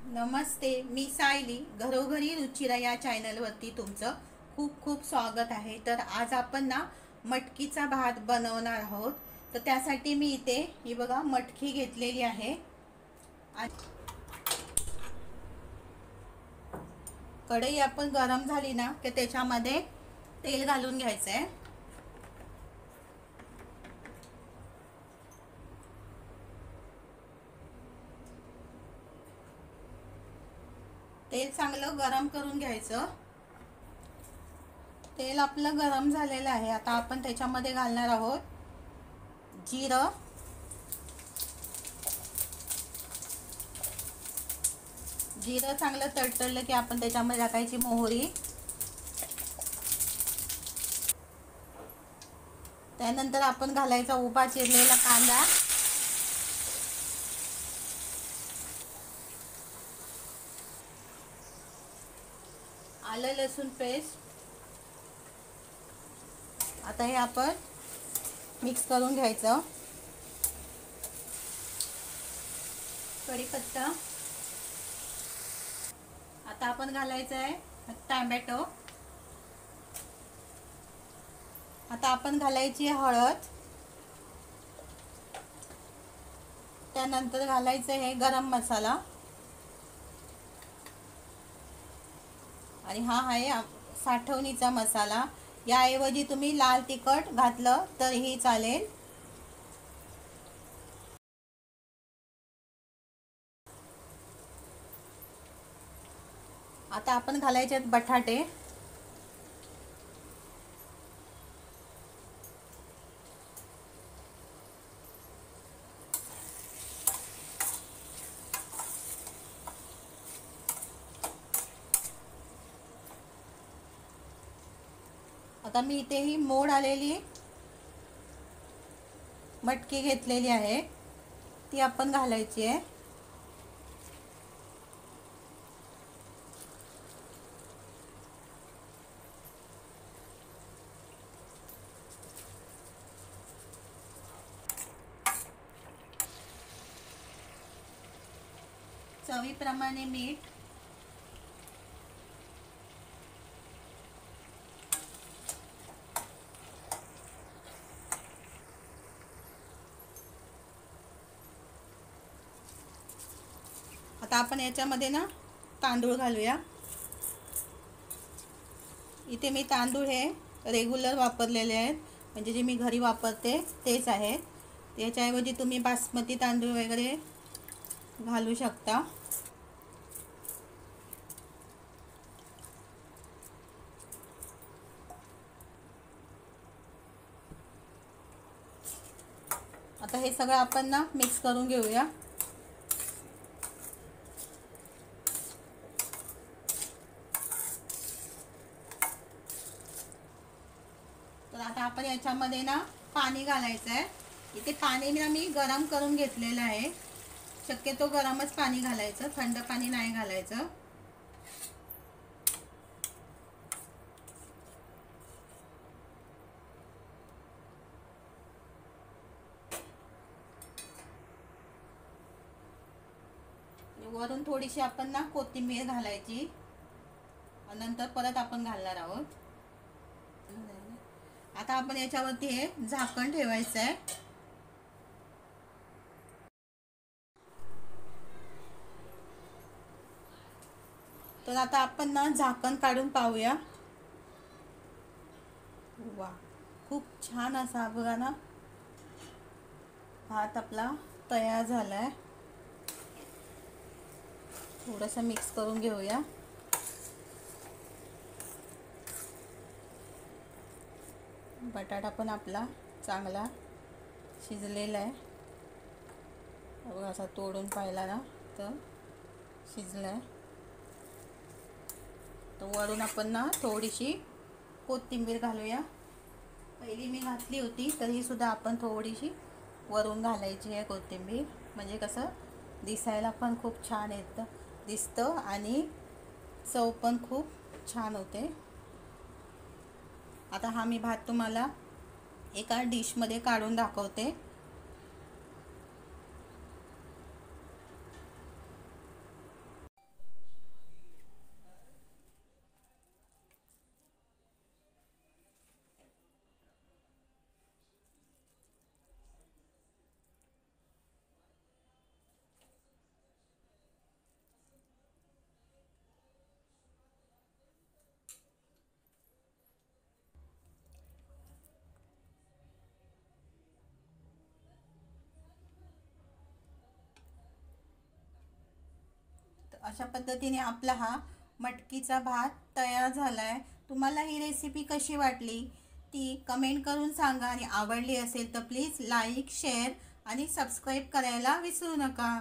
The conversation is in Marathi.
नमस्ते, मी सायली. घरोघरी रुचिरा या चॅनलवरती तुमचं खूप खूप स्वागत आहे. तर आज आपण ना मटकीचा भात बनवणार आहोत. तर त्यासाठी मी इथे ही बघा मटकी घेतलेली आहे. कढई आपण गरम झाली ना की त्याच्यामध्ये तेल घालून घ्यायचं आहे. तेल चांगलं गरम करून घ्यायचं. तेल आपलं गरम झालेलं आहे. आता आपण त्याच्यामध्ये घालणार आहोत जिरं, जिरं चांगलं तडतडलं की आपण त्याच्यामध्ये टाकायची मोहरी, त्यानंतर आपण घालायचा उभा चिरलेला कांदा, आलं लसूण पेस्ट. आता हे आपण मिक्स करून घ्यायचं. कढीपत्ता. आता आपण घालायचं आहे टोमॅटो. आता आपण घालायची हळद, त्यानंतर घालायचं आहे गरम मसाला आणि हा आहे साठवणीचा मसाला. याऐवजी तुम्ही लाल तिखट घातलं तरीही चालेल. आता आपण घालायचे आहेत बटाटे. आता मी इथे ही मोड आलेली मटकी घेतलेली आहे, ती आपण घालायची आहे. चवीप्रमाणे मीठ, आता आपण याच्यामध्ये ना तांदूळ घालूया. इथे मी तांदूळ हे रेग्युलर वापरलेले आहेत, म्हणजे जे मी घरी वापरते तेच आहेत. त्याच्याऐवजी तुम्ही बासमती तांदूळ वगैरे घालू शकता. आता हे सगळं आपण ना मिक्स करून घेऊया. तर आता आपण याच्यामध्ये ना पाणी घालायचं आहे. इथे पाणी ना मी गरम करून घेतलेलं आहे. शक्यतो गरमच पाणी घालायचं, थंड पाणी नाही घालायचं. वरून थोडीशी आपण ना कोथिंबीर घालायची, नंतर परत आपण घालणार आहोत. आता आपण याच्यावरती हे झाकण ठेवायचं आहे. तर आता आपण ना झाकण काढून पाहूया. वा, खूप छान असा बघा ना भात आपला तयार झालाय. थोडंसं मिक्स करून घेऊया. बटाटा पण आपला चांगला शिजलेला आहे. बघा, असा तोडून पाहिला ना तर शिजला आहे. तर वरून आपण ना थोडीशी कोथिंबीर घालूया. पहिली मी घातली होती तरी सुद्धा आपण थोडीशी वरून घालायची आहे कोथिंबीर, म्हणजे कसं दिसायला पण खूप छान दिसतं आणि चव पण खूप छान होते. आता हा मी भात तुम्हाला एका डिशमध्ये काढून दाखवते. अशा पद्धतीने आपला हा मटकीचा भात तयार झाला आहे। तुम्हाला ही रेसिपी कशी वाटली ती कमेंट करून सांगा आणि आवडली असेल तर प्लीज लाईक शेअर आणि सबस्क्राईब करायला विसरू नका।